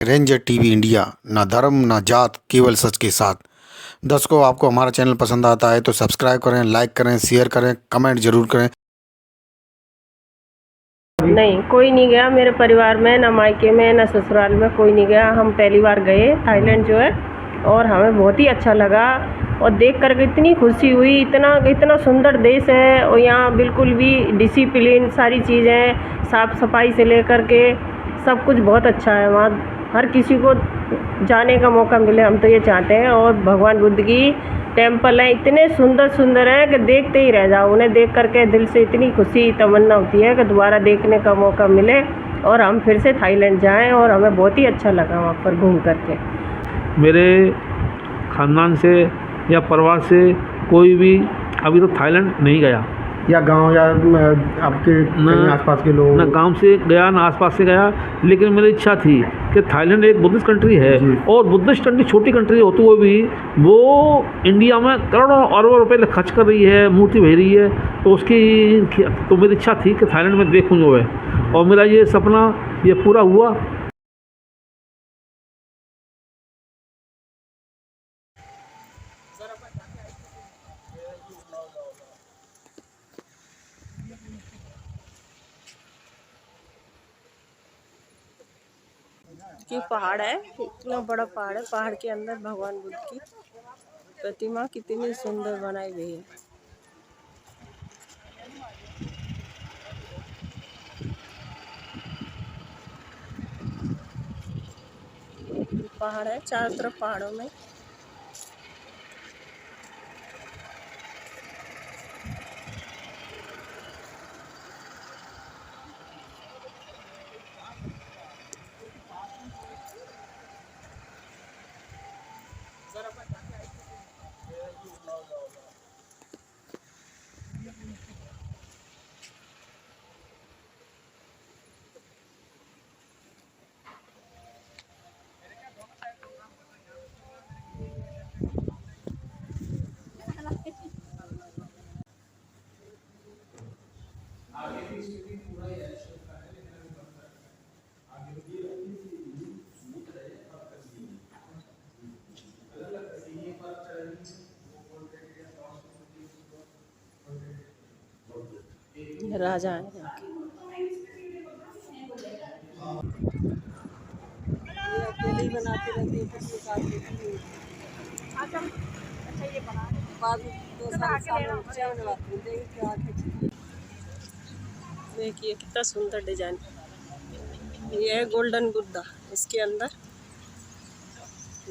Ranger TV India, ना धर्म ना जात, केवल सच के साथ। दर्शकों, आपको हमारा चैनल पसंद आता है तो सब्सक्राइब करें, लाइक करें, शेयर करें, कमेंट जरूर करें। नहीं, कोई नहीं गया मेरे परिवार में, ना मायके में ना ससुराल में, कोई नहीं गया। हम पहली बार गए थाईलैंड जो है, और हमें बहुत ही अच्छा लगा और देख करके इतनी खुशी हुई। इतना सुंदर देश है और यहाँ बिल्कुल भी डिसिप्लिन, सारी चीज़ें साफ़ सफाई से लेकर के सब कुछ बहुत अच्छा है। वहाँ हर किसी को जाने का मौका मिले, हम तो ये चाहते हैं। और भगवान बुद्ध की टेम्पल हैं, इतने सुंदर हैं कि देखते ही रह जाओ। उन्हें देख करके दिल से इतनी खुशी तमन्ना होती है कि दोबारा देखने का मौका मिले और हम फिर से थाईलैंड जाएं। और हमें बहुत ही अच्छा लगा वहाँ पर घूम करके। मेरे ख़ानदान से या परिवार से कोई भी अभी तो थाईलैंड नहीं गया, या गांव या आपके कहीं आसपास के लोग? ना गांव से गया ना आसपास से गया, लेकिन मेरी इच्छा थी कि थाईलैंड एक बुद्धिस्ट कंट्री है और बुद्धिस्ट कंट्री छोटी कंट्री होते हुए भी वो इंडिया में करोड़ों अरबों रुपए खर्च कर रही है, मूर्ति भेज रही है। तो मेरी इच्छा थी कि थाईलैंड में देखूँ जो है, और मेरा ये सपना ये पूरा हुआ। कि पहाड़ है, इतना बड़ा पहाड़ है। पहाड़ के अंदर भगवान बुद्ध की प्रतिमा कितनी सुंदर बनाई गई है। पहाड़ है, चारों तरफ पहाड़ों में। राजा है यहाँ के। ये अकेले ही बनाते रहते हैं, किसी के साथ रहती नहीं। बाद में 2 साल में बात देंगे क्या। देखिए कितना सुंदर डिजाइन। ये है गोल्डन बुद्धा, इसके अंदर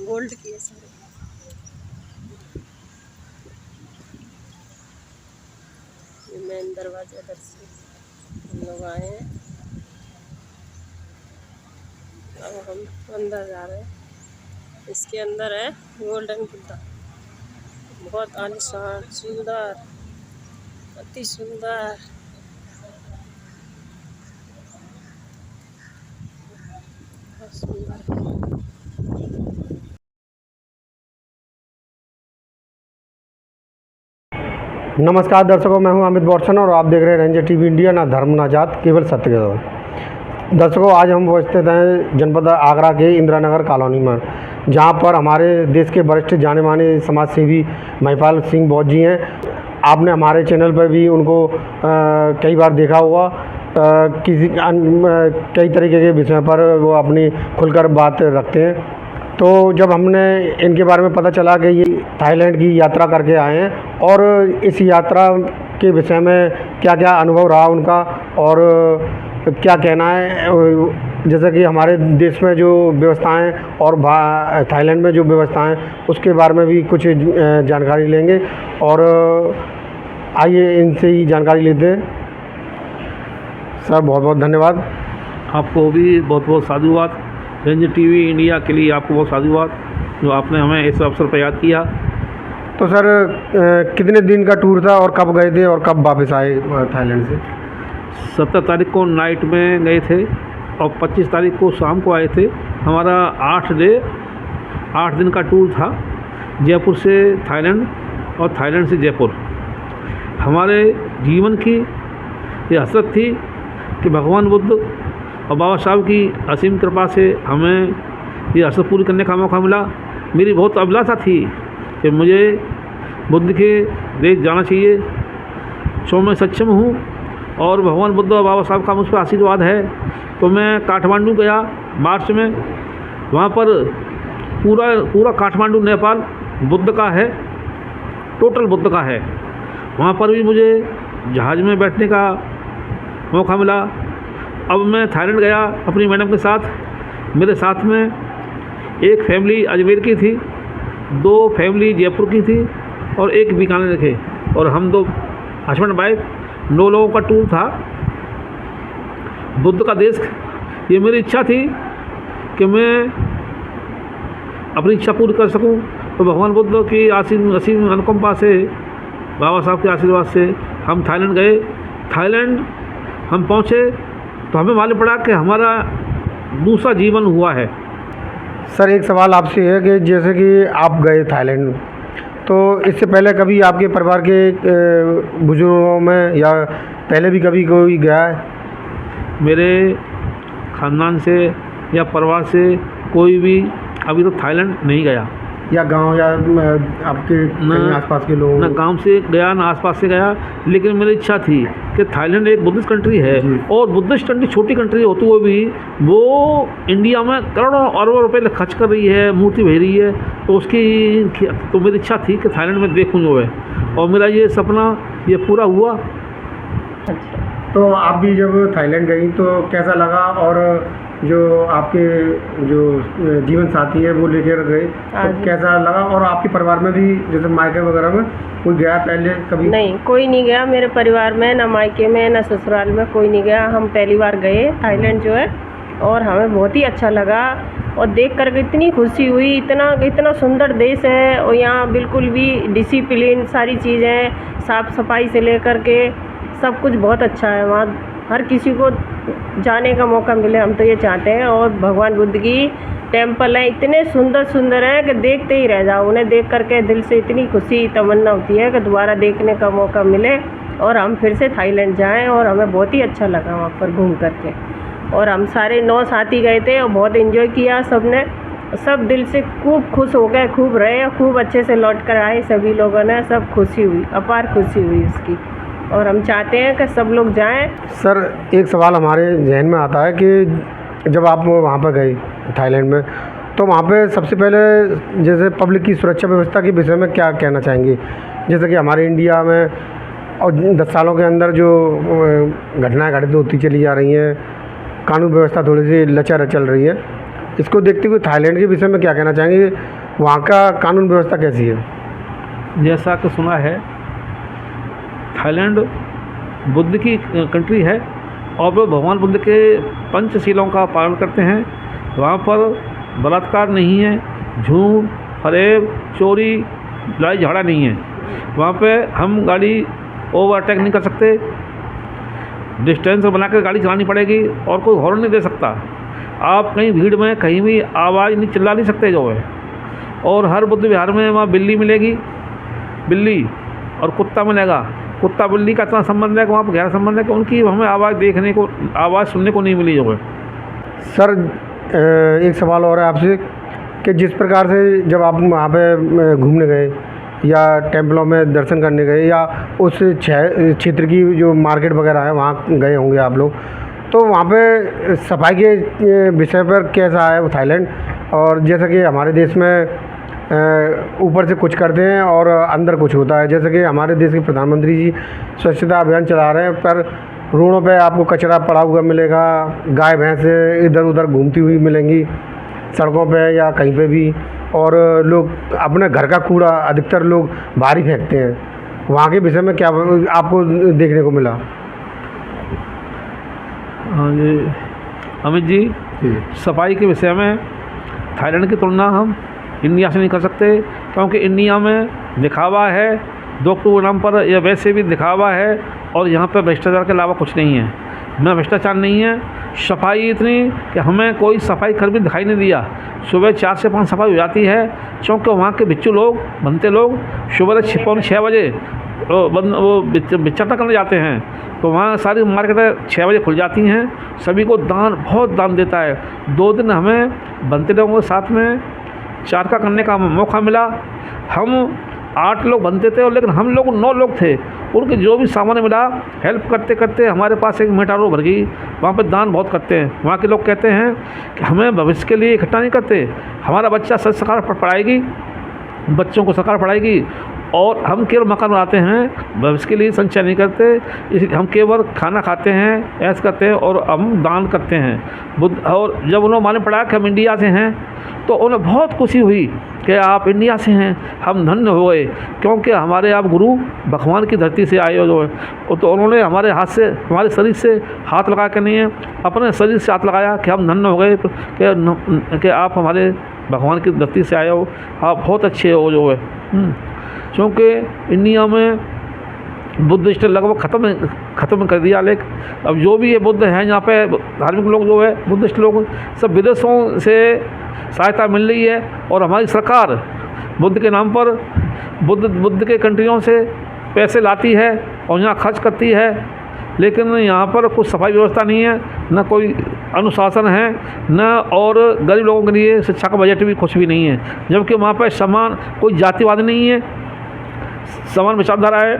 गोल्ड की है सारे। ये मेन दरवाजा इधर से हम लोग आए हैं। अब हम अंदर जा रहे हैं। इसके अंदर है गोल्डन बुद्धा, बहुत आलीशान, सुंदर, अति सुंदर। बहुत सुंदर। नमस्कार दर्शकों, मैं हूं अमित बॉर्सन और आप देख रहे हैं रेंजर टीवी इंडिया, ना धर्म ना जात, केवल सत्य के साथ। दर्शकों, आज हम उपस्थित हैं जनपद आगरा के इंदिरा नगर कॉलोनी में, जहां पर हमारे देश के वरिष्ठ जाने माने समाज सेवी महिपाल सिंह बौद्ध जी हैं। आपने हमारे चैनल पर भी उनको कई बार देखा होगा। कई तरीके के विषयों पर वो अपनी खुलकर बात रखते हैं। तो जब हमने इनके बारे में पता चला कि ये थाईलैंड की यात्रा करके आए हैं और इस यात्रा के विषय में क्या क्या अनुभव रहा उनका और क्या कहना है, जैसे कि हमारे देश में जो व्यवस्थाएं और थाईलैंड में जो व्यवस्थाएं, उसके बारे में भी कुछ जानकारी लेंगे। और आइए इनसे ही जानकारी लेते हैं। सर, बहुत बहुत धन्यवाद। आपको भी बहुत बहुत साधुवाद। रेंजर टीवी इंडिया के लिए आपको बहुत साधुवाद, जो आपने हमें इस अवसर पर याद किया। तो सर, कितने दिन का टूर था और कब गए थे और कब वापस आए थाईलैंड से? 17 तारीख को नाइट में गए थे और 25 तारीख को शाम को आए थे। हमारा 8 दिन का टूर था, जयपुर से थाईलैंड और थाईलैंड से जयपुर। हमारे जीवन की ये हसरत थी कि भगवान बुद्ध और बाबा साहब की असीम कृपा से हमें ये हसरत पूरी करने का मौका मिला। मेरी बहुत अभिलाषा थी कि मुझे बुद्ध के देश जाना चाहिए, सो मैं सक्षम हूँ और भगवान बुद्ध और बाबा साहब का मुझ पर आशीर्वाद है। तो मैं काठमांडू गया मार्च में। वहाँ पर पूरा काठमांडू नेपाल बुद्ध का है, टोटल बुद्ध का है। वहाँ पर भी मुझे जहाज़ में बैठने का मौका मिला। अब मैं थाईलैंड गया अपनी मैडम के साथ। मेरे साथ में एक फैमिली अजमेर की थी, 2 फैमिली जयपुर की थी और एक बीकानेर के, और हम 2 हस्बैंड वाइफ 9 लोगों का टूर था बुद्ध का देश। ये मेरी इच्छा थी कि मैं अपनी इच्छा पूरी कर सकूं। तो भगवान बुद्ध की असीम अनुकंपा से, बाबा साहब के आशीर्वाद से हम थाईलैंड गए। थाईलैंड हम पहुँचे तो हमें मालूम पड़ा कि हमारा दूसरा जीवन हुआ है। सर एक सवाल आपसे है कि जैसे कि आप गए थाईलैंड, तो इससे पहले कभी आपके परिवार के बुजुर्गों में या पहले भी कभी कोई गया है? मेरे ख़ानदान से या परिवार से कोई भी अभी तो थाईलैंड नहीं गया। या गांव या आपके कहीं आसपास के लोग? ना गांव से गया ना आसपास से गया, लेकिन मेरी इच्छा थी कि थाईलैंड एक बुद्धिस्ट कंट्री है और बुद्धिस्ट कंट्री छोटी कंट्री होते हुए भी वो इंडिया में करोड़ों अरबों रुपए खर्च कर रही है, मूर्ति भेज रही है। तो मेरी इच्छा थी कि थाईलैंड में देखूँ जो है, और मेरा ये सपना ये पूरा हुआ। तो आप भी जब थाईलैंड गई तो कैसा लगा, और जो आपके जो जीवन साथी है वो लेकर गए तो कैसा लगा, और आपके परिवार में भी जैसे मायके वगैरह में कोई गया पहले कभी? नहीं, कोई नहीं गया मेरे परिवार में, ना मायके में ना ससुराल में, कोई नहीं गया। हम पहली बार गए थाईलैंड जो है, और हमें बहुत ही अच्छा लगा और देख कर इतनी खुशी हुई। इतना सुंदर देश है, और यहाँ बिल्कुल भी डिसिप्लिन, सारी चीज़ें साफ़ सफाई से लेकर के सब कुछ बहुत अच्छा है। वहाँ हर किसी को जाने का मौका मिले, हम तो ये चाहते हैं। और भगवान बुद्ध की टेम्पल हैं, इतने सुंदर हैं कि देखते ही रह जाओ। उन्हें देख करके दिल से इतनी खुशी तमन्ना होती है कि दोबारा देखने का मौका मिले और हम फिर से थाईलैंड जाएं। और हमें बहुत ही अच्छा लगा वहाँ पर घूम करके, और हम सारे 9 साथी गए थे और बहुत एंजॉय किया सबने। सब दिल से खूब खुश हो गए, खूब रहे, खूब अच्छे से लौट कर आए सभी लोगों ने। सब खुशी हुई, अपार खुशी हुई उसकी, और हम चाहते हैं कि सब लोग जाएं। सर एक सवाल हमारे जहन में आता है कि जब आप वहाँ पर गए थाईलैंड में, तो वहाँ पे सबसे पहले जैसे पब्लिक की सुरक्षा व्यवस्था के विषय में क्या कहना चाहेंगे? जैसे कि हमारे इंडिया में और 10 सालों के अंदर जो घटनाएं घटित होती चली जा रही हैं, कानून व्यवस्था थोड़ी सी लचर चल रही है, इसको देखते हुए थाईलैंड के विषय में क्या कहना चाहेंगे? वहाँ का कानून व्यवस्था कैसी है? जैसा कि सुना है, थाईलैंड बुद्ध की कंट्री है और वो भगवान बुद्ध के पंचशीलों का पालन करते हैं। वहाँ पर बलात्कार नहीं है, झूठ, फरेब, चोरी, लड़ाई झगड़ा नहीं है। वहाँ पे हम गाड़ी ओवरटेक नहीं कर सकते, डिस्टेंस बनाकर गाड़ी चलानी पड़ेगी, और कोई हॉर्न नहीं दे सकता। आप कहीं भीड़ में कहीं भी आवाज़ नहीं चिल्ला नहीं सकते जो है। और हर बुद्ध विहार में वहाँ बिल्ली मिलेगी, बिल्ली, और कुत्ता मिलेगा। कुत्ता बिल्ली का इतना संबंध है कि वहाँ पर गहरा संबंध है कि उनकी हमें आवाज़ सुनने को नहीं मिली जो है। सर एक सवाल और है आपसे कि जिस प्रकार से जब आप वहाँ पे घूमने गए या टेम्पलों में दर्शन करने गए या उस क्षेत्र की जो मार्केट वगैरह है वहाँ गए होंगे आप लोग, तो वहाँ पे सफाई के विषय पर कैसा है वो थाईलैंड? और जैसा कि हमारे देश में ऊपर से कुछ करते हैं और अंदर कुछ होता है, जैसे कि हमारे देश के प्रधानमंत्री जी स्वच्छता अभियान चला रहे हैं, पर रोडों पे आपको कचरा पड़ा हुआ मिलेगा, गाय भैंस इधर उधर घूमती हुई मिलेंगी सड़कों पे या कहीं पे भी, और लोग अपने घर का कूड़ा अधिकतर लोग बाहर ही फेंकते हैं। वहाँ के विषय में क्या आपको देखने को मिला? हाँ जी अमित जी, सफाई के विषय में थाईलैंड की तुलना हम इंडिया से नहीं कर सकते, क्योंकि इंडिया में दिखावा है, 2 अक्टूबर नाम पर, या वैसे भी दिखावा है, और यहाँ पर भ्रष्टाचार के अलावा कुछ नहीं है। ना भ्रष्टाचार नहीं है, सफाई इतनी कि हमें कोई सफाई कर्मी दिखाई नहीं दिया। सुबह 4 से 5 सफाई हो जाती है, क्योंकि वहाँ के बिच्चू लोग, बनते लोग सुबह 6 बजे वो भिक्षाटना करने जाते हैं तो वहाँ सारी मार्केटें 6 बजे खुल जाती हैं। सभी को दान, बहुत दान देता है। 2 दिन हमें बनते लोगों के साथ में चारका करने का मौका मिला। हम 8 लोग बनते थे और लेकिन हम लोग 9 लोग थे। उनके जो भी सामान मिला हेल्प करते करते हमारे पास एक मेटारो भर गई। वहाँ पे दान बहुत करते हैं। वहाँ के लोग कहते हैं कि हमें भविष्य के लिए इकट्ठा नहीं करते, हमारा बच्चा सरकार पढ़ाएगी, बच्चों को सरकार पढ़ाएगी और हम केवल मकान बनाते हैं, भविष्य के लिए संचय नहीं करते। इसलिए हम केवल खाना खाते हैं, ऐश करते हैं और हम दान करते हैं। और जब उन्होंने मालूम पड़ा कि हम इंडिया से हैं तो उन्हें बहुत खुशी हुई कि आप इंडिया से हैं, हम धन्य हो गए क्योंकि हमारे आप गुरु भगवान की धरती से आए हो जो है। तो उन्होंने हमारे हाथ से, हमारे शरीर से हाथ लगा के नहीं है, अपने शरीर से हाथ लगाया कि हम धन्य हो गए कि आप हमारे भगवान की धरती से आए हो, आप बहुत अच्छे हो जो है। क्योंकि इंडिया में बुद्धिस्ट लगभग ख़त्म कर दिया। लेकिन अब जो भी ये बुद्ध हैं यहाँ पे धार्मिक लोग जो है बुद्धिस्ट लोग सब विदेशों से सहायता मिल रही है और हमारी सरकार बुद्ध के नाम पर बुद्ध के कंट्रियों से पैसे लाती है और यहाँ खर्च करती है। लेकिन यहाँ पर कुछ सफाई व्यवस्था नहीं है, न कोई अनुशासन है, न और गरीब लोगों के लिए शिक्षा का बजट भी कुछ भी नहीं है। जबकि वहाँ पर समान कोई जातिवाद नहीं है, समान विचारधारा है,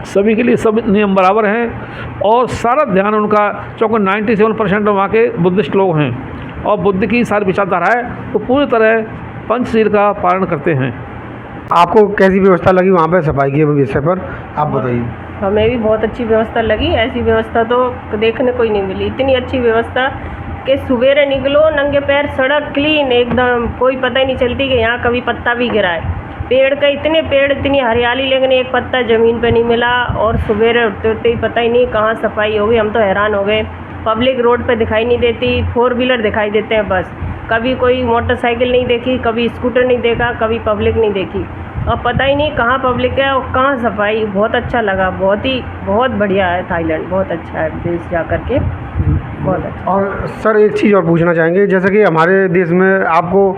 सभी के लिए सब नियम बराबर हैं और सारा ध्यान उनका, चूँकि 97% वहाँ के बुद्धिस्ट लोग हैं और बुद्ध की सारी विचारधारा है तो पूरी तरह पंचशील का पालन करते हैं। आपको कैसी व्यवस्था लगी वहाँ पे सफाई के विषय पर, आप बताइए। हमें भी बहुत अच्छी व्यवस्था लगी। ऐसी व्यवस्था तो देखने को ही नहीं मिली। इतनी अच्छी व्यवस्था कि सवेरे निकलो नंगे पैर, सड़क क्लीन एकदम, कोई पता ही नहीं चलती कि यहाँ कभी पत्ता भी गिरा है। पेड़ का इतने पेड़, इतनी हरियाली, लेकिन एक पत्ता ज़मीन पे नहीं मिला। और सवेरे उठते उठते ही पता ही नहीं कहाँ सफाई हो गई। हम तो हैरान हो गए। पब्लिक रोड पे दिखाई नहीं देती, 4 व्हीलर दिखाई देते हैं बस। कभी कोई मोटरसाइकिल नहीं देखी, कभी स्कूटर नहीं देखा, कभी पब्लिक नहीं देखी। अब पता ही नहीं कहाँ पब्लिक है और कहाँ सफाई। बहुत अच्छा लगा, बहुत बढ़िया है थाईलैंड, बहुत अच्छा है देश जा कर के, बहुत अच्छा। और सर एक चीज़ और पूछना चाहेंगे, जैसे कि हमारे देश में आपको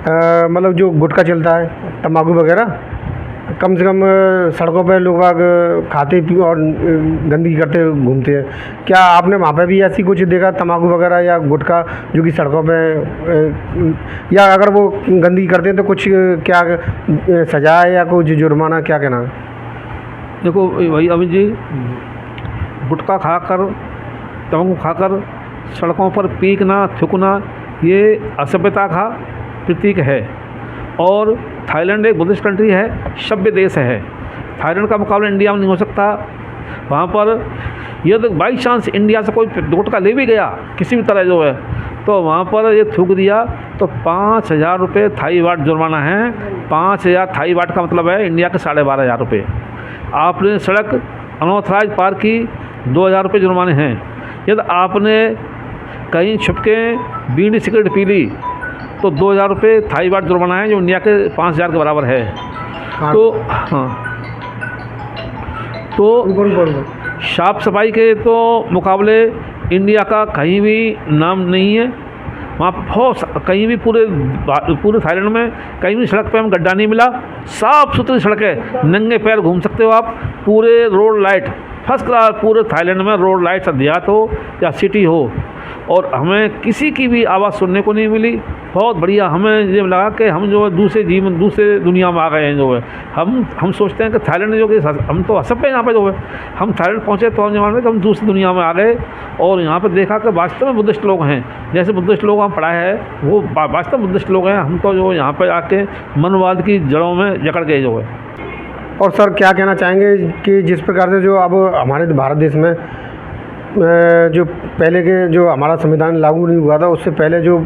मतलब जो गुटखा चलता है, तम्बाकू वगैरह, कम से कम सड़कों पे लोग बाग खाते पी और गंदगी करते घूमते हैं। क्या आपने वहाँ पे भी ऐसी कुछ देखा, तम्बाकू वगैरह या गुटखा जो कि सड़कों पे, या अगर वो गंदगी करते हैं तो कुछ क्या सजा है या कुछ जुर्माना, क्या कहना है? देखो भाई अमित जी, गुटखा खाकर, तम्बाकू खाकर सड़कों पर पीकना, थूकना, ये असभ्यता का प्रतीक है। और थाईलैंड एक बुद्धिस्ट कंट्री है, सभ्य देश है। थाईलैंड का मुकाबला इंडिया में नहीं हो सकता। वहाँ पर यदि बाई चांस इंडिया से कोई गुटखा ले भी गया किसी भी तरह जो है, तो वहाँ पर ये थूक दिया तो 5,000 रुपये थाई वाट जुर्माना है। 5,000 थाई वाट का मतलब है इंडिया के 12,500 रुपये। आपने सड़क अनऑथराइज पार की, 2,000 रुपये जुर्माने हैं। यदि आपने कहीं छुप के बीड़ी सिगरेट पी ली तो 2,000 रुपये थाई वाट जुर्माना है, जो इंडिया के 5,000 के बराबर है। तो हाँ, तो साफ सफाई के तो मुकाबले इंडिया का कहीं भी नाम नहीं है। वहाँ बहुत कहीं भी पूरे थाईलैंड में कहीं भी सड़क पे हमें गड्ढा नहीं मिला। साफ़ सुथरी सड़कें, नंगे पैर घूम सकते हो आप। पूरे रोड लाइट फर्स्ट क्लास, पूरे थाईलैंड में रोड लाइट देहात हो या सिटी हो, और हमें किसी की भी आवाज़ सुनने को नहीं मिली। बहुत बढ़िया। हमें ये लगा कि हम जो है दूसरे दुनिया में आ गए हैं। जो है हम सोचते हैं कि थाईलैंड जो कि हम तो हंस पे यहाँ पे जो है हम थाईलैंड पहुँचे तो हम माने कि हम दूसरी दुनिया में आ गए और यहाँ पे देखा कि वास्तव में बुद्धिस्ट लोग हैं। जैसे बुद्धिस्ट लोग हम पढ़ाए हैं वो वास्तव बुद्धिस्ट लोग हैं। हम तो जो यहाँ पर आके मनवाद की जड़ों में जकड़ गए जो है। और सर क्या कहना चाहेंगे कि जिस प्रकार से जो अब हमारे भारत देश में जो पहले के जो हमारा संविधान लागू नहीं हुआ था, उससे पहले जो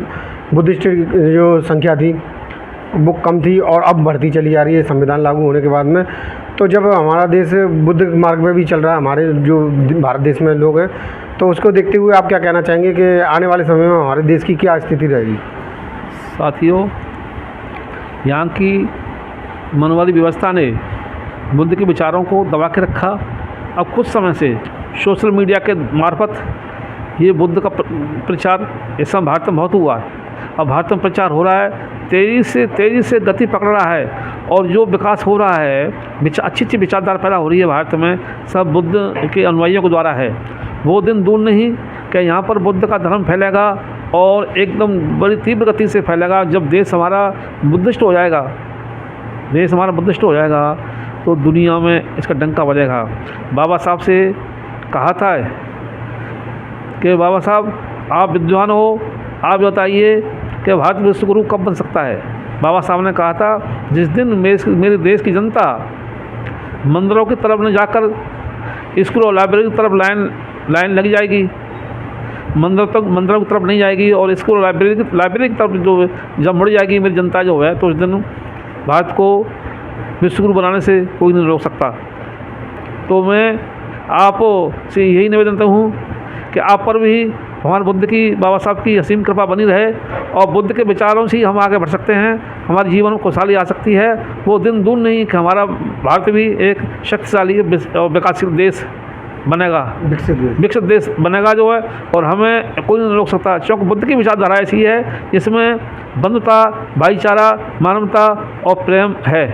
बुद्धिस्ट जो संख्या थी वो कम थी और अब बढ़ती चली जा रही है संविधान लागू होने के बाद में। तो जब हमारा देश बुद्ध मार्ग में भी चल रहा है, हमारे जो भारत देश में लोग हैं, तो उसको देखते हुए आप क्या कहना चाहेंगे कि आने वाले समय में हमारे देश की क्या स्थिति रहेगी? साथियों, यहाँ की मनवादी व्यवस्था ने बुद्ध के विचारों को दबा के रखा। अब कुछ समय से सोशल मीडिया के मार्फत ये बुद्ध का प्रचार इस समय भारत में बहुत हुआ है। अब भारत में प्रचार हो रहा है, तेज़ी से गति पकड़ रहा है और जो विकास हो रहा है, अच्छी अच्छी विचारधारा पैदा हो रही है भारत में, सब बुद्ध के अनुयायियों के द्वारा है। वो दिन दूर नहीं कि यहाँ पर बुद्ध का धर्म फैलेगा और एकदम बड़ी तीव्र गति से फैलेगा। जब देश हमारा बुद्धिस्ट हो जाएगा, तो दुनिया में इसका डंका बजेगा। बाबा साहब से कहा था कि बाबा साहब आप विद्वान हो, आप बताइए कि भारत विश्व गुरु कब बन सकता है। बाबा साहब ने कहा था, जिस दिन मेरे देश की जनता मंदिरों की तरफ न जाकर स्कूल और लाइब्रेरी की तरफ लाइन लगी जाएगी, मंदिरों की तरफ नहीं जाएगी और स्कूल और लाइब्रेरी की तरफ जो जब मुड़ जाएगी मेरी जनता जो है, तो उस दिन भारत को विश्व गुरु बनाने से कोई नहीं रोक सकता। तो मैं आप से यही निवेदन करता हूँ कि आप पर भी हमारे बुद्ध की, बाबा साहब की असीम कृपा बनी रहे और बुद्ध के विचारों से ही हम आगे बढ़ सकते हैं, हमारे जीवन में खुशहाली आ सकती है। वो दिन दूर नहीं कि हमारा भारत भी एक शक्तिशाली और विकासशील देश बनेगा, विकसित देश बनेगा जो है, और हमें कोई नहीं रोक सकता। क्योंकि बुद्ध की विचारधारा ऐसी है जिसमें बंधुता, भाईचारा, मानवता और प्रेम है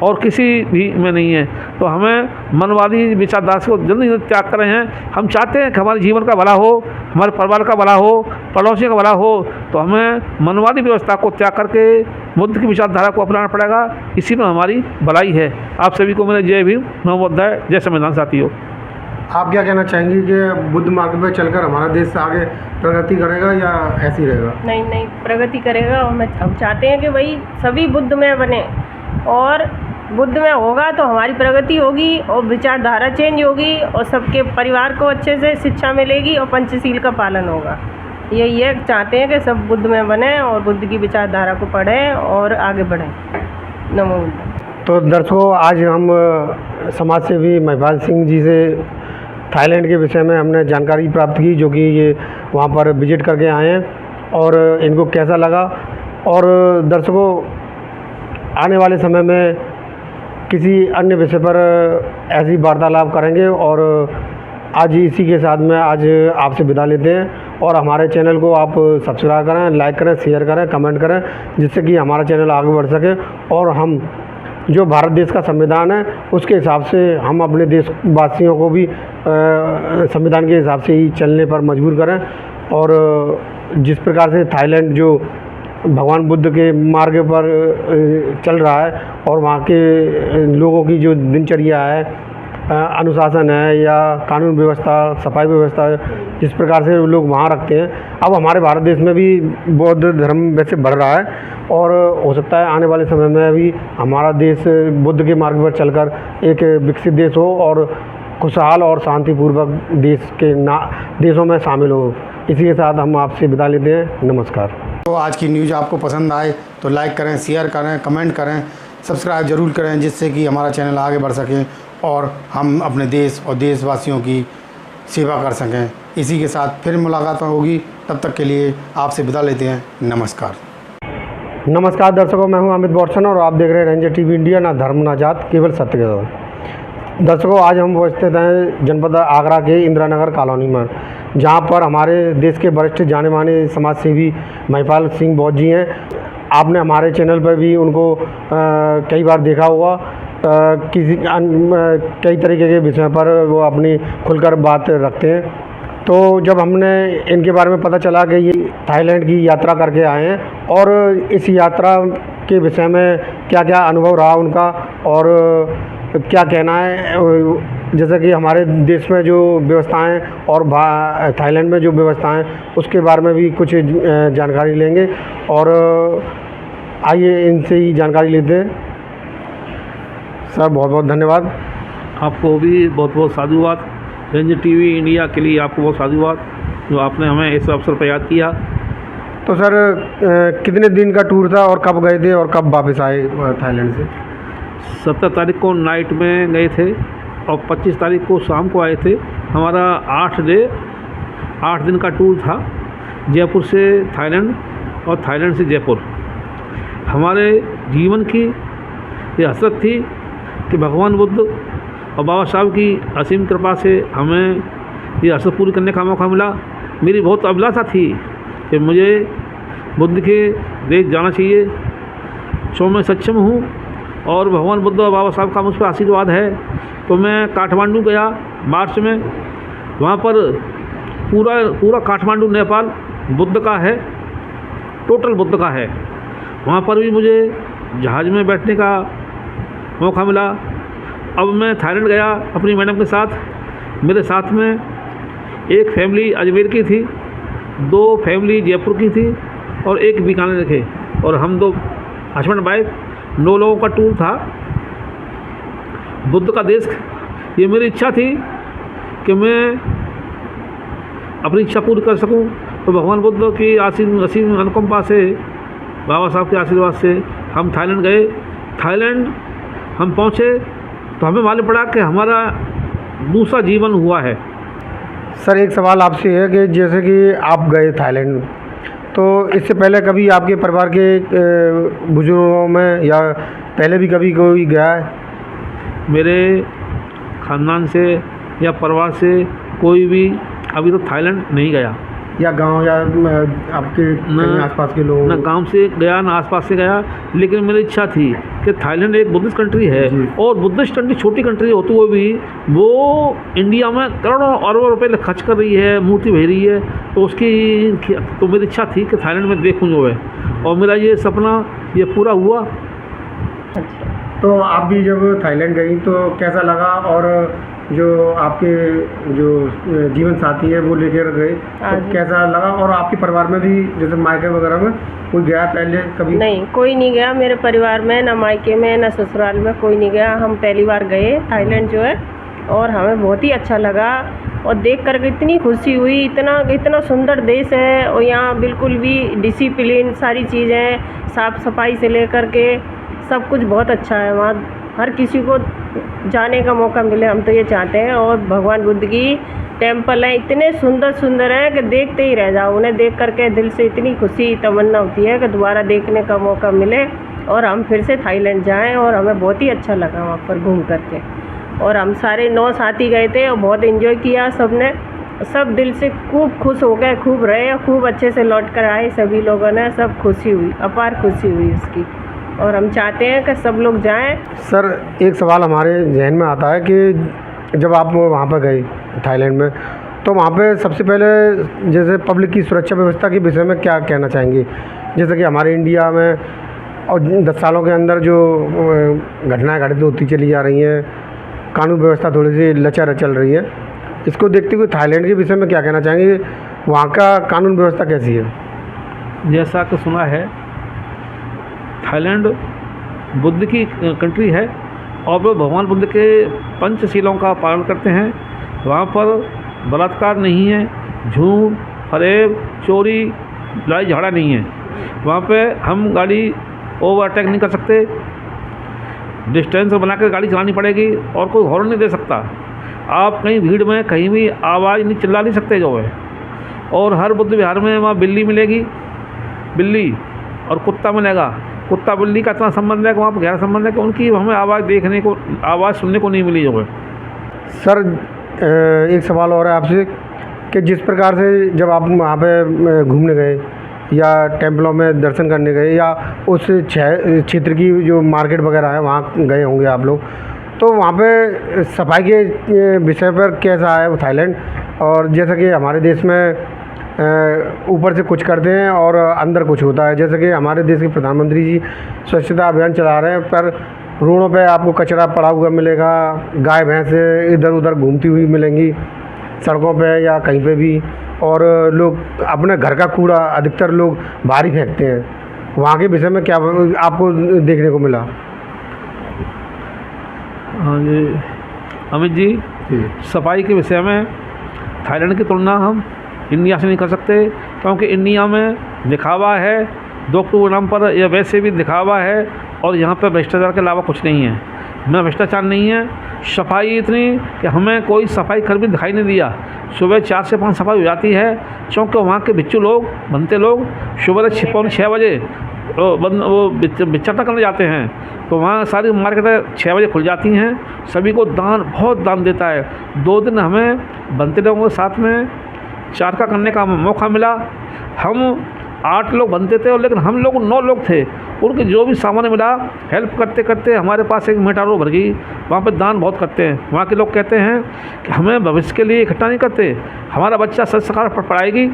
और किसी भी में नहीं है। तो हमें मनवादी विचारधारा को जल्दी त्याग कर रहे हैं। हम चाहते हैं कि हमारे जीवन का भला हो, हमारे परिवार का भला हो, पड़ोसियों का भला हो, तो हमें मनवादी व्यवस्था को त्याग करके बुद्ध की विचारधारा को अपनाना पड़ेगा। इसी में हमारी भलाई है। आप सभी को मेरे जय भीम, नमो बुद्धाय, जय संविधान साथियों। आप क्या कहना चाहेंगी कि बुद्ध मार्ग पर चलकर हमारा देश आगे प्रगति करेगा या ऐसी रहेगा? नहीं, प्रगति करेगा। और हम चाहते हैं कि भाई सभी बुद्ध में बने, और बुद्ध में होगा तो हमारी प्रगति होगी और विचारधारा चेंज होगी और सबके परिवार को अच्छे से शिक्षा मिलेगी और पंचशील का पालन होगा। यही है, चाहते हैं कि सब बुद्ध में बने और बुद्ध की विचारधारा को पढ़ें और आगे बढ़ें। नमो बुद्ध। तो दर्शकों, आज हम समाज सेवी महिपाल सिंह जी से थाईलैंड के विषय में हमने जानकारी प्राप्त की, जो कि ये वहाँ पर विजिट करके आए हैं और इनको कैसा लगा। और दर्शकों, आने वाले समय में किसी अन्य विषय पर ऐसी वार्तालाप करेंगे। और आज इसी के साथ में आज आपसे विदा लेते हैं। और हमारे चैनल को आप सब्सक्राइब करें, लाइक करें, शेयर करें, कमेंट करें, जिससे कि हमारा चैनल आगे बढ़ सके और हम जो भारत देश का संविधान है उसके हिसाब से हम अपने देशवासियों को भी संविधान के हिसाब से ही चलने पर मजबूर करें। और जिस प्रकार से थाईलैंड जो भगवान बुद्ध के मार्ग पर चल रहा है और वहाँ के लोगों की जो दिनचर्या है, अनुशासन है या कानून व्यवस्था, सफाई व्यवस्था, जिस प्रकार से लोग वहाँ रखते हैं, अब हमारे भारत देश में भी बौद्ध धर्म वैसे बढ़ रहा है। और हो सकता है आने वाले समय में भी हमारा देश बुद्ध के मार्ग पर चलकर एक विकसित देश हो और खुशहाल और शांतिपूर्वक देशों में शामिल हो। इसी के साथ हम आपसे विदा लेते हैं। नमस्कार। तो आज की न्यूज़ आपको पसंद आए तो लाइक करें, शेयर करें, कमेंट करें, सब्सक्राइब ज़रूर करें, जिससे कि हमारा चैनल आगे बढ़ सके और हम अपने देश और देशवासियों की सेवा कर सकें। इसी के साथ फिर मुलाकात होगी, तब तक के लिए आपसे विदा लेते हैं। नमस्कार। नमस्कार दर्शकों, मैं हूं अमित बॉर्सन और आप देख रहे हैं रेंजर टीवी इंडिया। ना धर्म ना जात, केवल सत्य के साथ। दर्शकों, आज हम उपस्थित हैं जनपद आगरा के इंदिरा नगर कॉलोनी में, जहां पर हमारे देश के वरिष्ठ जाने माने समाज सेवी महिपाल सिंह बौद्ध जी हैं। आपने हमारे चैनल पर भी उनको कई बार देखा होगा। कई तरीके के विषयों पर वो अपनी खुलकर बात रखते हैं। तो जब हमने इनके बारे में पता चला कि ये थाईलैंड की यात्रा करके आए हैं और इस यात्रा के विषय में क्या क्या अनुभव रहा उनका और क्या कहना है, जैसे कि हमारे देश में जो व्यवस्थाएं और थाईलैंड में जो व्यवस्थाएं, उसके बारे में भी कुछ जानकारी लेंगे। और आइए इनसे ही जानकारी लेते हैं। सर, बहुत बहुत धन्यवाद। आपको भी बहुत बहुत साधुवाद। रेंजर टीवी इंडिया के लिए आपको बहुत साधुवाद, जो आपने हमें इस अवसर पर याद किया। तो सर, कितने दिन का टूर था और कब गए थे और कब वापस आए थाईलैंड से? 17 तारीख को नाइट में गए थे और 25 तारीख को शाम को आए थे। हमारा 8 दिन का टूर था, जयपुर से थाईलैंड और थाईलैंड से जयपुर। हमारे जीवन की ये हसरत थी कि भगवान बुद्ध और बाबा साहब की असीम कृपा से हमें ये हसरत पूरी करने का मौका मिला। मेरी बहुत अभिलाषा थी कि मुझे बुद्ध के देश जाना चाहिए। सो मैं सक्षम हूँ और भगवान बुद्ध और बाबा साहब का मुझ पर आशीर्वाद है। तो मैं काठमांडू गया मार्च में, वहाँ पर पूरा काठमांडू नेपाल बुद्ध का है, टोटल बुद्ध का है। वहाँ पर भी मुझे जहाज़ में बैठने का मौका मिला। अब मैं थाईलैंड गया अपनी मैडम के साथ। मेरे साथ में एक फैमिली अजमेर की थी, 2 फैमिली जयपुर की थी और एक बीकानेर के, और हम 2 हस्बैंड वाइफ 9 लोगों का टूर था बुद्ध का देश। ये मेरी इच्छा थी कि मैं अपनी इच्छा पूरी कर सकूं। तो भगवान बुद्ध की असीम अनुकंपा से, बाबा साहब के आशीर्वाद से हम थाईलैंड गए। थाईलैंड हम पहुँचे तो हमें मालूम पड़ा कि हमारा दूसरा जीवन हुआ है। सर एक सवाल आपसे है कि जैसे कि आप गए थाईलैंड, तो इससे पहले कभी आपके परिवार के बुजुर्गों में या पहले भी कभी कोई गया है? मेरे ख़ानदान से या परिवार से कोई भी अभी तो थाईलैंड नहीं गया। या गांव या आपके कहीं आसपास के लोग? ना गांव से गया ना आसपास से गया, लेकिन मेरी इच्छा थी कि थाईलैंड एक बुद्धिस्ट कंट्री है और बुद्धिस्ट कंट्री छोटी कंट्री होते हुए भी वो इंडिया में करोड़ों अरबों रुपए खर्च कर रही है, मूर्ति भेज रही है। तो मेरी इच्छा थी कि थाईलैंड में देखूँ जो है, और मेरा ये सपना ये पूरा हुआ। तो आप भी जब थाईलैंड गई तो कैसा लगा, और जो आपके जो जीवन साथी है वो लेकर गए तो कैसा लगा, और आपके परिवार में भी जैसे मायके वगैरह में कोई गया पहले कभी? नहीं, कोई नहीं गया मेरे परिवार में, ना मायके में ना ससुराल में, कोई नहीं गया। हम पहली बार गए थाईलैंड जो है, और हमें बहुत ही अच्छा लगा और देख कर इतनी खुशी हुई। इतना सुंदर देश है, और यहाँ बिल्कुल भी डिसिप्लिन, सारी चीज़ें साफ़ सफाई से लेकर के सब कुछ बहुत अच्छा है। वहाँ हर किसी को जाने का मौका मिले, हम तो ये चाहते हैं। और भगवान बुद्ध की टेम्पल हैं, इतने सुंदर हैं कि देखते ही रह जाओ। उन्हें देख करके दिल से इतनी खुशी तमन्ना होती है कि दोबारा देखने का मौका मिले और हम फिर से थाईलैंड जाएं। और हमें बहुत ही अच्छा लगा वहाँ पर घूम करके, और हम सारे 9 साथी गए थे और बहुत एंजॉय किया सबने। सब दिल से खूब खुश हो गए, खूब रहे और खूब अच्छे से लौट कर आए सभी लोगों ने। सब खुशी हुई, अपार खुशी हुई उसकी, और हम चाहते हैं कि सब लोग जाएं। सर एक सवाल हमारे जहन में आता है कि जब आप वहाँ पर गए थाईलैंड में, तो वहाँ पे सबसे पहले जैसे पब्लिक की सुरक्षा व्यवस्था के विषय में क्या कहना चाहेंगे? जैसे कि हमारे इंडिया में और 10 सालों के अंदर जो घटनाएं घटित होती चली जा रही हैं, कानून व्यवस्था थोड़ी सी लचर चल रही है, इसको देखते हुए थाईलैंड के विषय में क्या कहना चाहेंगे? वहाँ का कानून व्यवस्था कैसी है? जैसा कि सुना है, थाईलैंड बुद्ध की कंट्री है और वो भगवान बुद्ध के पंचशीलों का पालन करते हैं। वहाँ पर बलात्कार नहीं है, झूठ, फरेब, चोरी, लड़ाई झगड़ा नहीं है। वहाँ पे हम गाड़ी ओवरटेक नहीं कर सकते, डिस्टेंस बना कर गाड़ी चलानी पड़ेगी और कोई हॉर्न नहीं दे सकता। आप कहीं भीड़ में कहीं भी आवाज़ नहीं चिल्ला नहीं सकते जो है। और हर बुद्ध विहार में वहाँ बिल्ली मिलेगी, बिल्ली, और कुत्ता मिलेगा। कुत्ता बिल्ली का इतना संबंध है कि वहाँ पर गहरा संबंध है कि उनकी हमें आवाज़ सुनने को नहीं मिली जो है। सर एक सवाल और है आपसे कि जिस प्रकार से जब आप वहाँ पे घूमने गए या टेम्पलों में दर्शन करने गए या उस क्षेत्र की जो मार्केट वगैरह है वहाँ गए होंगे आप लोग, तो वहाँ पे सफाई के विषय पर कैसा है वो थाईलैंड? और जैसा कि हमारे देश में ऊपर से कुछ करते हैं और अंदर कुछ होता है, जैसे कि हमारे देश के प्रधानमंत्री जी स्वच्छता अभियान चला रहे हैं, पर रोडों पे आपको कचरा पड़ा हुआ मिलेगा, गाय भैंस इधर उधर घूमती हुई मिलेंगी सड़कों पे या कहीं पे भी, और लोग अपने घर का कूड़ा अधिकतर लोग बाहर ही फेंकते हैं। वहाँ के विषय में क्या आपको देखने को मिला? हाँ जी अमित जी, सफाई के विषय में थाईलैंड की तुलना हम इंडिया से नहीं कर सकते, क्योंकि इंडिया में दिखावा है 2 अक्टूबर नाम पर, या वैसे भी दिखावा है, और यहाँ पर भ्रष्टाचार के अलावा कुछ नहीं है। न भ्रष्टाचार नहीं है, सफाई इतनी कि हमें कोई सफाई कर्मी दिखाई नहीं दिया। सुबह 4 से 5 सफाई हो जाती है, क्योंकि वहाँ के बिच्चू लोग, बनते लोग सुबह 6 बजे वो बिचौता करने जाते हैं। तो वहाँ सारी मार्केटें 6 बजे खुल जाती हैं। सभी को बहुत दान देता है। 2 दिन हमें बनते लोगों के साथ में चारका करने का मौका मिला। हम 8 लोग बनते थे, लेकिन हम लोग 9 लोग थे। उनके जो भी सामान मिला हेल्प करते करते हमारे पास एक मेटारो भर गई। वहाँ पे दान बहुत करते हैं। वहाँ के लोग कहते हैं कि हमें भविष्य के लिए इकट्ठा नहीं करते, हमारा बच्चा सरकार पढ़ाएगी,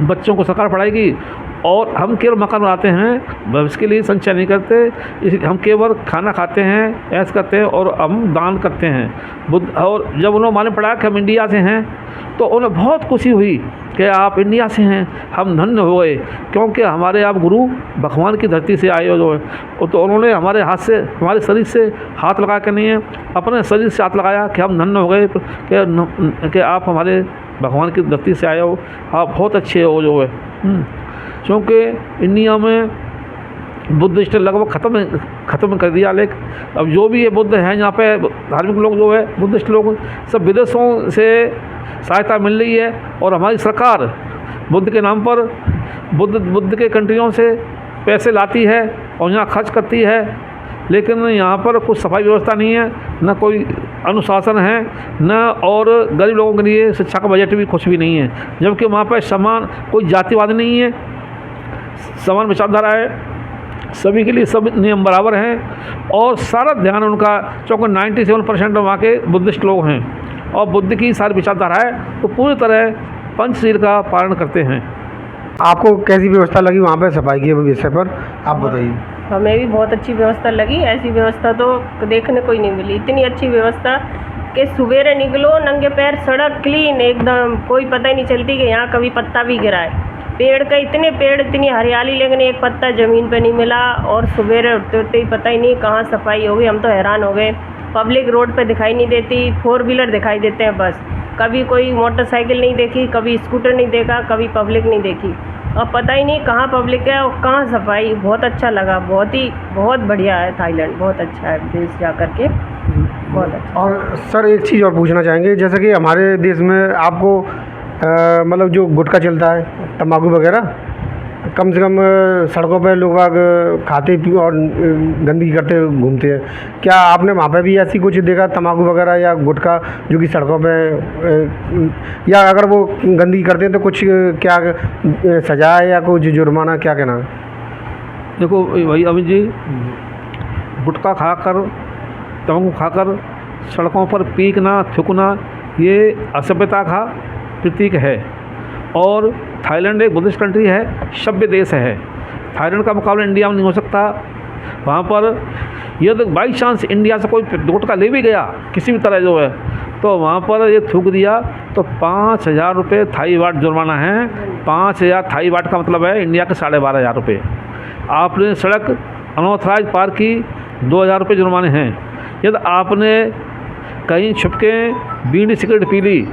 बच्चों को सरकार पढ़ाएगी और हम केवल मकान बनाते हैं, भविष्य के लिए संचय नहीं करते। इसलिए हम केवल खाना खाते हैं, ऐश करते हैं और हम दान करते हैं। और जब उन्होंने मालूम पड़ा कि हम इंडिया से हैं तो उन्हें बहुत खुशी हुई कि आप इंडिया से हैं, हम धन्य हो गए, क्योंकि हमारे आप गुरु भगवान की धरती से आए हो जो है। तो उन्होंने हमारे हाथ से, हमारे शरीर से हाथ लगा के नहीं है, अपने शरीर से हाथ लगाया कि हम धन्य हो गए कि आप हमारे भगवान की धरती से आए हो, आप बहुत अच्छे हो जो है। क्योंकि इंडिया में बुद्धिस्ट लगभग ख़त्म कर दिया, लेकिन अब जो भी ये बुद्ध हैं यहाँ पे धार्मिक लोग जो है, बुद्धिस्ट लोग सब विदेशों से सहायता मिल रही है और हमारी सरकार बुद्ध के नाम पर बुद्ध के कंट्रियों से पैसे लाती है और यहाँ खर्च करती है। लेकिन यहाँ पर कुछ सफाई व्यवस्था नहीं है, न कोई अनुशासन है, न और गरीब लोगों के लिए शिक्षा का बजट भी कुछ भी नहीं है। जबकि वहाँ पर समान कोई जातिवाद नहीं है, समान विचारधारा है, सभी के लिए सब नियम बराबर हैं और सारा ध्यान उनका, चूँकि 97% वहाँ के बुद्धिस्ट लोग हैं और बुद्ध की सारी विचारधारा है, तो पूरी तरह पंचशील का पालन करते हैं। आपको कैसी व्यवस्था लगी वहाँ पे सफाई के विषय पर, आप बताइए। हमें भी बहुत अच्छी व्यवस्था लगी। ऐसी व्यवस्था तो देखने को ही नहीं मिली। इतनी अच्छी व्यवस्था कि सवेरे निकलो नंगे पैर, सड़क क्लीन एकदम, कोई पता ही नहीं चलती कि यहाँ कभी पत्ता भी गिरा है। पेड़ का इतने पेड़, इतनी हरियाली, लेकिन एक पत्ता ज़मीन पे नहीं मिला। और सवेरे उठते उठते ही पता ही नहीं कहाँ सफाई हो गई। हम तो हैरान हो गए। पब्लिक रोड पे दिखाई नहीं देती, 4 व्हीलर दिखाई देते हैं बस। कभी कोई मोटरसाइकिल नहीं देखी, कभी स्कूटर नहीं देखा, कभी पब्लिक नहीं देखी। अब पता ही नहीं कहाँ पब्लिक है और कहाँ सफाई। बहुत अच्छा लगा, बहुत बढ़िया है थाईलैंड, बहुत अच्छा है देश जा कर के, बहुत अच्छा। और सर एक चीज़ और पूछना चाहेंगे, जैसे कि हमारे देश में आपको मतलब जो गुटखा चलता है, तंबाकू वगैरह, कम से कम सड़कों पर लोग बाग खाते पी और गंदगी करते घूमते हैं। क्या आपने वहाँ पे भी ऐसी कुछ देखा, तंबाकू वगैरह या गुटखा जो कि सड़कों पे, या अगर वो गंदगी करते हैं तो कुछ क्या सजा है या कुछ जुर्माना, क्या कहना है? देखो भाई अमित जी, गुटखा खाकर, तंबाकू खाकर सड़कों पर पीकना, थूकना, ये असभ्यता का प्रतीक है। और थाईलैंड एक बुद्धिस्ट कंट्री है, सभ्य देश है। थाईलैंड का मुकाबला इंडिया में नहीं हो सकता। वहाँ पर यदि बाई चांस इंडिया से कोई गुटखा ले भी गया किसी भी तरह जो है, तो वहाँ पर ये थूक दिया तो 5,000 रुपये थाई वाट जुर्माना है। 5,000 थाई वाट का मतलब है इंडिया के 12,500 रुपये। आपने सड़क अनऑथराइज पार की, 2,000 रुपये जुर्माने हैं। यदि आपने कहीं छुपके बीड़ी सिगरेट पी ली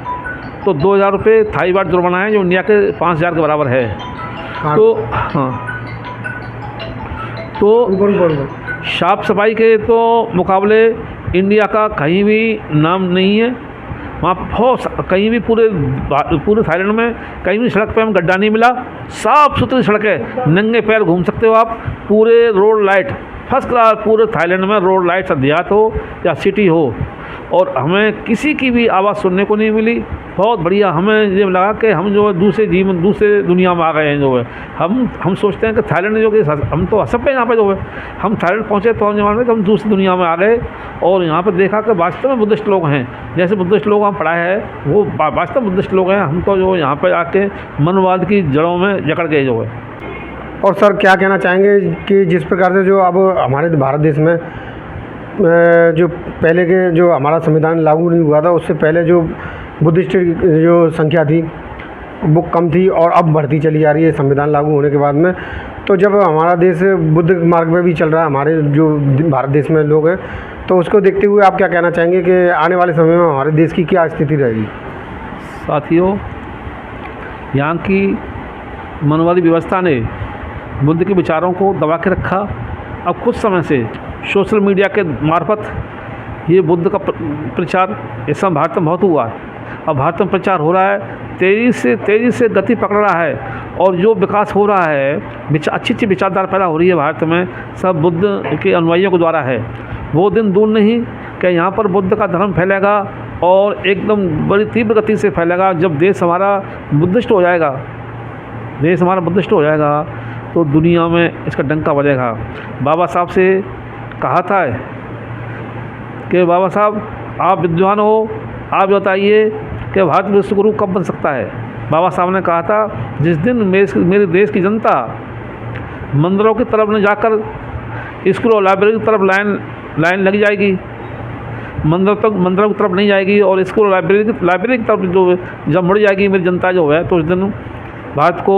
तो 2,000 रुपये थाई वाट जुर्माना है, जो इंडिया के 5,000 के बराबर है। हाँ। तो साफ सफाई के तो मुकाबले इंडिया का कहीं भी नाम नहीं है। वहाँ बहुत कहीं भी पूरे थाईलैंड में कहीं भी सड़क पे हमें गड्ढा नहीं मिला। साफ़ सुथरी सड़क है, नंगे पैर घूम सकते हो आप। पूरे रोड लाइट फर्स्ट क्लास, पूरे थाईलैंड में रोड लाइट देहात हो या सिटी हो, और हमें किसी की भी आवाज़ सुनने को नहीं मिली। बहुत बढ़िया, हमें ये लगा कि हम जो है दूसरे दुनिया में आ गए हैं। जो है हम सोचते हैं कि थाईलैंड जो कि हम तो असभ्य यहाँ पे जो है, हम थाईलैंड पहुँचे तो हम जमान में कि हम दूसरी दुनिया में आ गए और यहाँ पर देखा कि वास्तव में बुद्धिस्ट लोग हैं। जैसे बुद्धिस्ट लोग हम पढ़ाए हैं वो वास्तव बुद्धिस्ट लोग हैं। हम तो जो यहाँ पर आके मनवाद की जड़ों में जकड़ गए जो है। और सर क्या कहना चाहेंगे कि जिस प्रकार से जो अब हमारे भारत देश में जो पहले के जो हमारा संविधान लागू नहीं हुआ था, उससे पहले जो बुद्धिस्ट जो संख्या थी वो कम थी और अब बढ़ती चली आ रही है संविधान लागू होने के बाद में। तो जब हमारा देश बुद्ध मार्ग पे भी चल रहा है, हमारे जो भारत देश में लोग हैं, तो उसको देखते हुए आप क्या कहना चाहेंगे कि आने वाले समय में हमारे देश की क्या स्थिति रहेगी? साथियों, यहाँ की मनवादी व्यवस्था ने बुद्ध के विचारों को दबा के रखा। अब कुछ समय से सोशल मीडिया के मार्फत ये बुद्ध का प्रचार इस समय भारत में बहुत हुआ है। अब भारत में प्रचार हो रहा है, तेज़ी से गति पकड़ रहा है, और जो विकास हो रहा है, अच्छी विचारधारा पैदा हो रही है भारत में, सब बुद्ध के अनुयायियों के द्वारा है। वो दिन दूर नहीं कि यहाँ पर बुद्ध का धर्म फैलेगा और एकदम बड़ी तीव्र गति से फैलेगा। जब देश हमारा बुद्धिस्ट हो जाएगा, तो दुनिया में इसका डंका बजेगा। बाबा साहब से कहा था कि बाबा साहब आप विद्वान हो, आप बताइए कि भारत विश्व गुरु कब बन सकता है। बाबा साहब ने कहा था जिस दिन मेरे देश की जनता मंदिरों की तरफ न जाकर स्कूल और लाइब्रेरी की तरफ लाइन लग जाएगी, मंदिरों की तरफ नहीं जाएगी और स्कूल और लाइब्रेरी की तरफ जो जब मुड़ जाएगी मेरी जनता जो है, तो उस दिन भारत को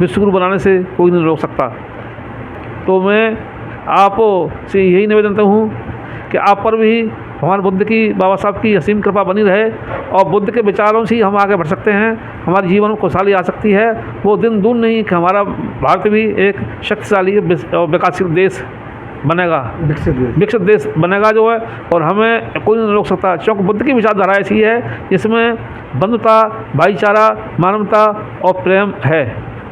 विश्व गुरु बनाने से कोई नहीं रोक सकता। तो मैं आप से यही निवेदन करता हूँ कि आप पर भी हमारे बुद्ध की, बाबा साहब की असीम कृपा बनी रहे और बुद्ध के विचारों से ही हम आगे बढ़ सकते हैं, हमारे जीवन में खुशहाली आ सकती है। वो दिन दूर नहीं कि हमारा भारत भी एक शक्तिशाली और विकासशील देश बनेगा, विकसित देश बनेगा जो है, और हमें कोई नहीं रोक सकता। क्योंकि बुद्ध की विचारधारा ऐसी है जिसमें बंधुता, भाईचारा, मानवता और प्रेम है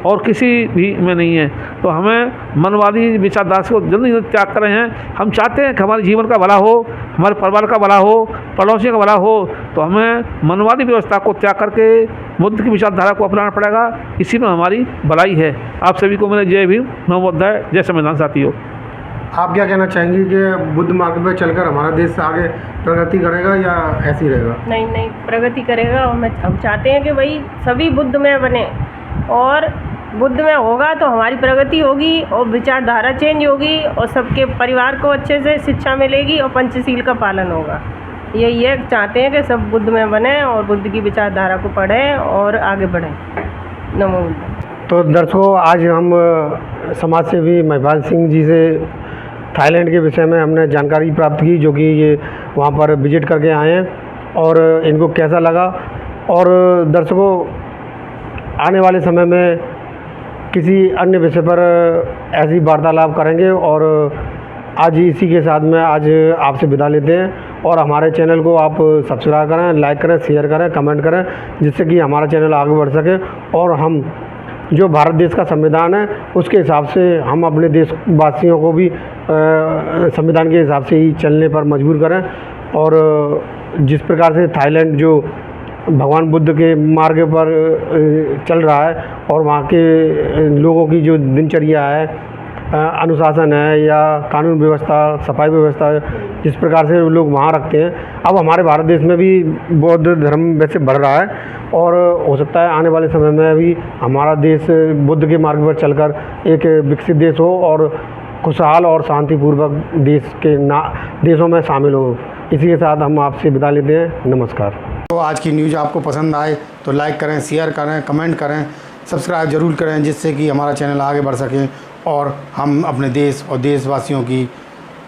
और किसी भी में नहीं है। तो हमें मनवादी विचारधारा को जल्दी से त्याग कर रहे हैं। हम चाहते हैं कि हमारे जीवन का भला हो, हमारे परिवार का भला हो, पड़ोसियों का भला हो, तो हमें मनवादी व्यवस्था को त्याग करके बुद्ध की विचारधारा को अपनाना पड़ेगा। इसी में हमारी भलाई है। आप सभी को मेरे जय भीम, नमो बुद्धाय, जय संविधान साथियों। आप क्या कहना चाहेंगी कि बुद्ध मार्ग पर चलकर हमारा देश आगे प्रगति करेगा या ऐसे ही रहेगा? नहीं, प्रगति करेगा। और हम चाहते हैं कि भाई सभी बुद्ध में बने, और बुद्ध में होगा तो हमारी प्रगति होगी और विचारधारा चेंज होगी और सबके परिवार को अच्छे से शिक्षा मिलेगी और पंचशील का पालन होगा। यही है, चाहते हैं कि सब बुद्ध में बने और बुद्ध की विचारधारा को पढ़ें और आगे बढ़ें। नमो बुद्धाय। तो दर्शकों, आज हम समाज सेवी महिपाल सिंह जी से थाईलैंड के विषय में हमने जानकारी प्राप्त की, जो कि ये वहाँ पर विजिट करके आए हैं और इनको कैसा लगा। और दर्शकों, आने वाले समय में किसी अन्य विषय पर ऐसी वार्तालाप करेंगे। और आज इसी के साथ में आज आपसे विदा लेते हैं। और हमारे चैनल को आप सब्सक्राइब करें, लाइक करें, शेयर करें, कमेंट करें, जिससे कि हमारा चैनल आगे बढ़ सके और हम जो भारत देश का संविधान है उसके हिसाब से हम अपने देशवासियों को भी संविधान के हिसाब से ही चलने पर मजबूर करें। और जिस प्रकार से थाईलैंड जो भगवान बुद्ध के मार्ग पर चल रहा है और वहाँ के लोगों की जो दिनचर्या है, अनुशासन है या कानून व्यवस्था, सफाई व्यवस्था, जिस प्रकार से लोग वहाँ रखते हैं, अब हमारे भारत देश में भी बौद्ध धर्म वैसे बढ़ रहा है। और हो सकता है आने वाले समय में भी हमारा देश बुद्ध के मार्ग पर चलकर एक विकसित देश हो और खुशहाल और शांतिपूर्वक देश के देशों में शामिल हो। इसी के साथ हम आपसे विदा लेते हैं। नमस्कार। तो आज की न्यूज़ आपको पसंद आए तो लाइक करें, शेयर करें, कमेंट करें, सब्सक्राइब ज़रूर करें, जिससे कि हमारा चैनल आगे बढ़ सके और हम अपने देश और देशवासियों की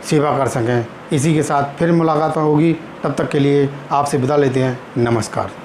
सेवा कर सकें। इसी के साथ फिर मुलाकात होगी, तब तक के लिए आपसे विदा लेते हैं। नमस्कार।